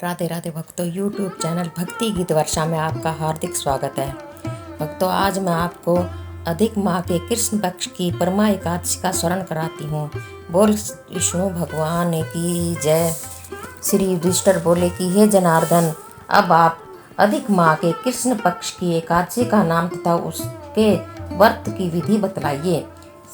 राधे राधे भक्तों, YouTube channel भक्ति गीत वर्षा में आपका हार्दिक स्वागत है। भक्तों, आज मैं आपको अधिक माह के कृष्ण पक्ष की परमा एकादशी का स्मरण कराती हूँ। बोल विष्णु भगवान की जय। श्री युधिष्ठिर बोले कि हे जनार्दन, अब आप अधिक माह के कृष्ण पक्ष की एकादशी का नाम तथा उसके व्रत की विधि बतलाइए।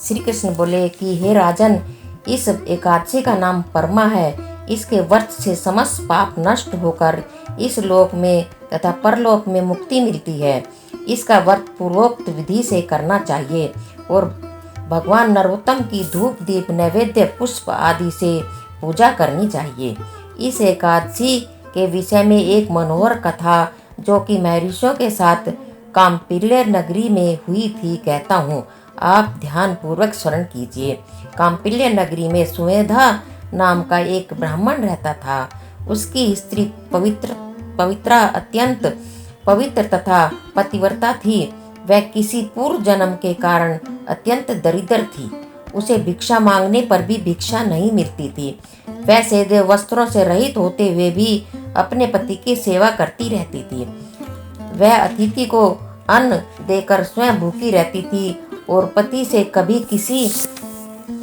श्री कृष्ण बोले कि हे राजन, इस एकादशी का नाम परमा है। इसके व्रत से समस्त पाप नष्ट होकर इस लोक में तथा परलोक में मुक्ति मिलती है। इसका व्रत पूर्वोक्त विधि से करना चाहिए और भगवान नरोत्तम की धूप दीप नैवेद्य पुष्प आदि से पूजा करनी चाहिए। इस एकादशी के विषय में एक मनोहर कथा जो कि महर्षियों के साथ काम्पिल्य नगरी में हुई थी कहता हूँ, आप ध्यान पूर्वक स्मरण कीजिए। काम्पिल्य नगरी में सुमेधा नाम का एक ब्राह्मण रहता था। उसकी स्त्री पवित्रा अत्यंत पवित्र तथा पतिव्रता थी। वह किसी पूर्व जन्म के कारण अत्यंत दरिद्र थी। उसे भिक्षा मांगने पर भी भिक्षा नहीं मिलती थी। वह सीधे वस्त्रों से रहित होते हुए भी अपने पति की सेवा करती रहती थी। वह अतिथि को अन्न देकर स्वयं भूखी रहती थी और पति से कभी किसी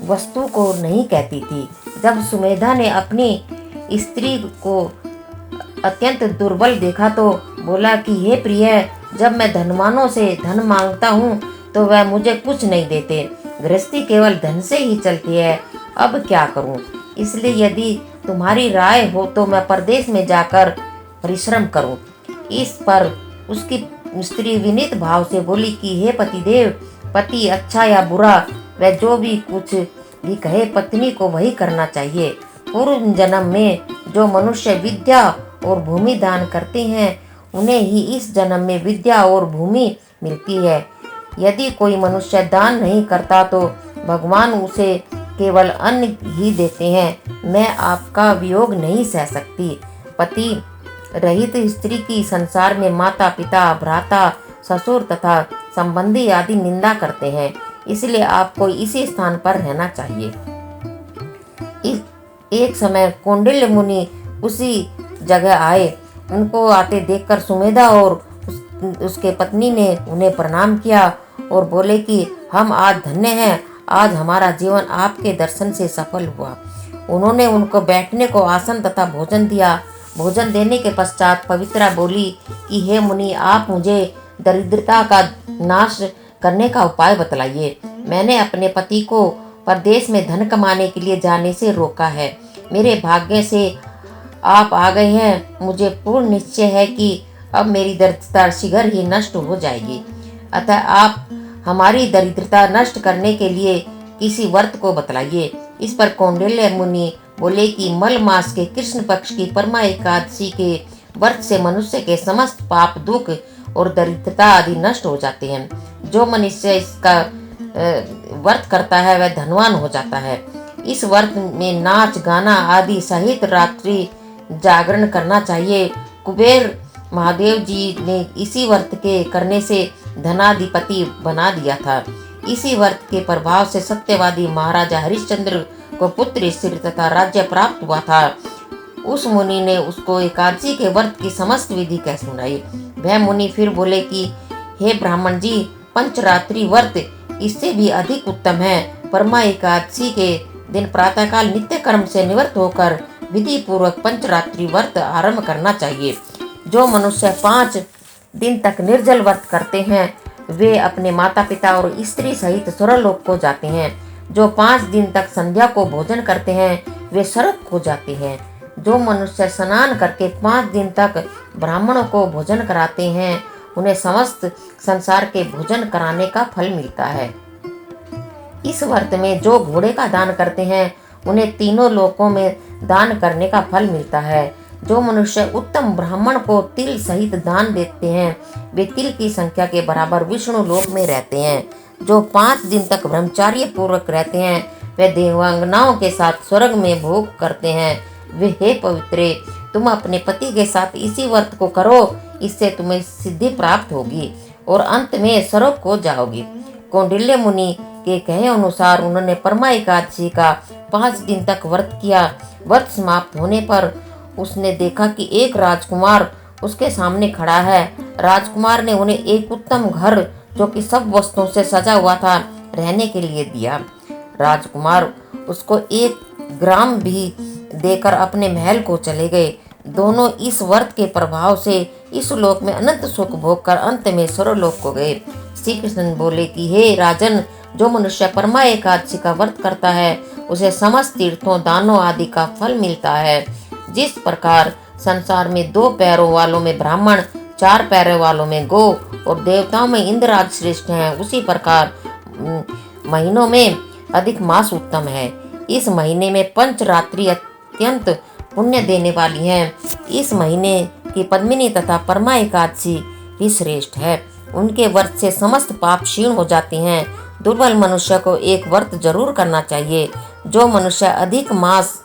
वस्तु को नहीं कहती थी। जब सुमेधा ने अपनी स्त्री को अत्यंत दुर्बल देखा तो बोला कि हे प्रिय, जब मैं धनवानों से धन मांगता हूँ तो वह मुझे कुछ नहीं देते। गृहस्थी केवल धन से ही चलती है, अब क्या करूँ? इसलिए यदि तुम्हारी राय हो तो मैं परदेश में जाकर परिश्रम करूँ। इस पर उसकी स्त्री विनीत भाव से बोली कि हे पतिदेव, पति अच्छा या बुरा वह जो भी कुछ भी कहे, पत्नी को वही करना चाहिए। पूर्व जन्म में जो मनुष्य विद्या और भूमि दान करते हैं उन्हें ही इस जन्म में विद्या और भूमि मिलती है। यदि कोई मनुष्य दान नहीं करता तो भगवान उसे केवल अन्न ही देते हैं। मैं आपका वियोग नहीं सह सकती। पति रहित स्त्री की संसार में माता पिता भ्राता ससुर तथा संबंधी आदि निंदा करते हैं, इसलिए आपको इसी स्थान पर रहना चाहिए। एक समय कौंडिल्य मुनि उसी जगह आए। उनको आते देखकर सुमेधा और उसके पत्नी ने उन्हें प्रणाम किया और बोले कि हम आज धन्य हैं, आज हमारा जीवन आपके दर्शन से सफल हुआ। उन्होंने उनको बैठने को आसन तथा भोजन दिया। भोजन देने के पश्चात पवित्रा बोली कि हे मुनि, आप मुझे दरिद्रता का नाश करने का उपाय बतलाइए। मैंने अपने पति को परदेश में धन कमाने के लिए जाने से रोका है। मेरे भाग्य से आप आ गए हैं। मुझे पूर्ण निश्चय है कि अब मेरी दरिद्रता शीघ्र ही नष्ट हो जाएगी। अतः आप हमारी दरिद्रता नष्ट करने के लिए किसी व्रत को बतलाइए। इस पर कौंडिल्य मुनि बोले कि मल मास के कृष्ण पक्ष की परमा एकादशी के व्रत से मनुष्य के समस्त पाप दुख और दरिद्रता आदि नष्ट हो जाते हैं। जो मनुष्य इसका व्रत करता है वह धनवान हो जाता है। इस व्रत में नाच गाना आदि सहित रात्रि जागरण करना चाहिए। कुबेर महादेव जी ने इसी व्रत के करने से धनाधिपति बना दिया था। इसी व्रत के प्रभाव से सत्यवादी महाराजा हरिश्चंद्र को पुत्र स्त्री तथा राज्य प्राप्त हुआ था। उस मुनि ने उसको एकादशी के व्रत की समस्त विधि कह सुनाई। वह मुनि फिर बोले कि हे ब्राह्मण जी, पंचरात्रि व्रत इससे भी अधिक उत्तम है। परमा एकादशी के दिन प्रातःकाल नित्य कर्म से निवृत्त होकर विधि पूर्वक पंचरात्रि व्रत आरंभ करना चाहिए। जो मनुष्य 5 दिन तक निर्जल व्रत करते हैं वे अपने माता पिता और स्त्री सहित स्वर्गलोक को जाते हैं। जो 5 दिन तक संध्या को भोजन करते हैं वे स्वर्ग को जाते हैं। जो मनुष्य स्नान करके 5 दिन तक ब्राह्मणों को भोजन कराते हैं उन्हें समस्त संसार के भोजन कराने का फल मिलता है। इस व्रत में जो घोड़े का दान करते हैं उन्हें तीनों लोकों में दान करने का फल मिलता है। जो मनुष्य उत्तम ब्राह्मण को तिल सहित दान देते हैं वे तिल की संख्या के बराबर विष्णु लोक में रहते हैं। जो 5 दिन तक ब्रह्मचार्य पूर्वक रहते हैं वे देवांगनाओं के साथ स्वर्ग में भोग करते हैं। वे हे पवित्रे, तुम अपने पति के साथ इसी व्रत को करो, इससे तुम्हें सिद्धि प्राप्त होगी और अंत में स्वर्ग को जाओगी। कौंडिल्य मुनि के कहे अनुसार उन्होंने परमा एकादशी का 5 दिन तक व्रत किया। व्रत समाप्त होने पर उसने देखा कि एक राजकुमार उसके सामने खड़ा है। राजकुमार ने उन्हें एक उत्तम घर, जो कि सब वस्तुओं से सजा हुआ था, रहने के लिए दिया। राजकुमार उसको एक ग्राम भी देकर अपने महल को चले गए। दोनों इस व्रत के प्रभाव से इस लोक में अनंत सुख भोग कर अंत में सर्वलोक को गए। श्री कृष्ण बोले कि हे राजन, जो मनुष्य परमा एकादशी का व्रत करता है उसे समस्त तीर्थों, दानों आदि का फल मिलता है। जिस प्रकार संसार में 2 पैरों वालों में ब्राह्मण, 4 पैरों वालों में गौ और देवताओं में इंद्र आदि श्रेष्ठ हैं, उसी प्रकार महीनों में अधिक मास उत्तम है। इस महीने में पंच रात्रि अत्यंत पुण्य देने वाली हैं। इस महीने की पद्मिनी तथा परमा एकादशी भी श्रेष्ठ है। उनके व्रत से समस्त पाप क्षीण हो जाते हैं। दुर्बल मनुष्य को एक व्रत जरूर करना चाहिए। जो मनुष्य अधिक मास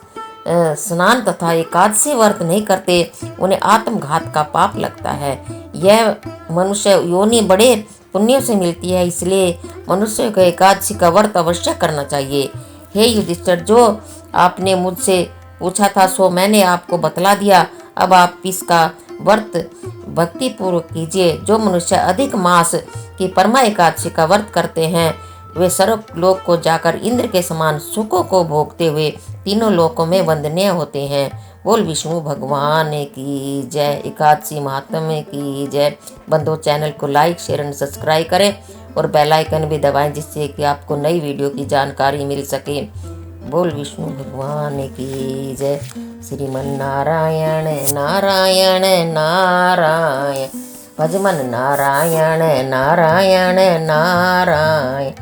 स्नान तथा एकादशी व्रत नहीं करते, उन्हें आत्मघात का पाप लगता है। यह मनुष्य योनि बड़े पुण्यों से मिलती है, इसलिए मनुष्य को एकादशी का व्रत अवश्य करना चाहिए। हे युधिष्ठिर, जो आपने मुझसे पूछा था सो मैंने आपको बतला दिया। अब आप इसका व्रत भक्ति पूर्वक कीजिए। जो मनुष्य अधिक मास की परमा एकादशी का व्रत करते हैं, वे सर्व लोक को जाकर इंद्र के समान सुखों को भोगते हुए तीनों लोकों में वंदनीय होते हैं। बोल विष्णु भगवान की जय। एकादशी महात्म्य की जय। बंधु, चैनल को लाइक, शेयर एंड सब्सक्राइब करें और बेल आइकन भी दबाएं, जिससे कि आपको नई वीडियो की जानकारी मिल सके। बोल विष्णु भगवान की जय। श्रीमन नारायण नारायण नारायण, भजमन नारायण नारायण नारायण,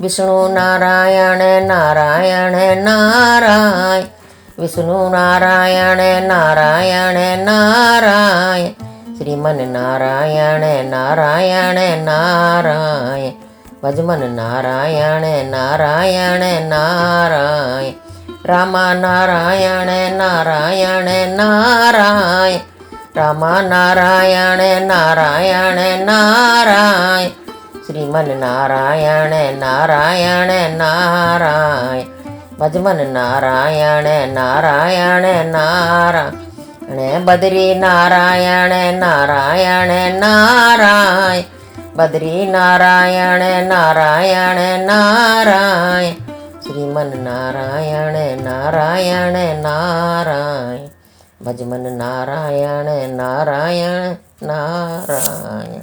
विष्णु नारायण नारायण नारायण, विष्णु नारायण नारायण नारायण, श्रीमन नारायण नारायण नारायण, भजमन नारायण नारायण नारायण, रामा नारायण नारायण नारायण, रामा नारायण नारायण नारायण, श्रीमन नारायण नारायण नारायण, भजमन नारायण नारायण नारायण, बद्री नारायण नारायण नारायण, बद्री नारायण नारायण नारायण, श्रीमन नारायण नारायण नारायण, भजमन नारायण नारायण नारायण।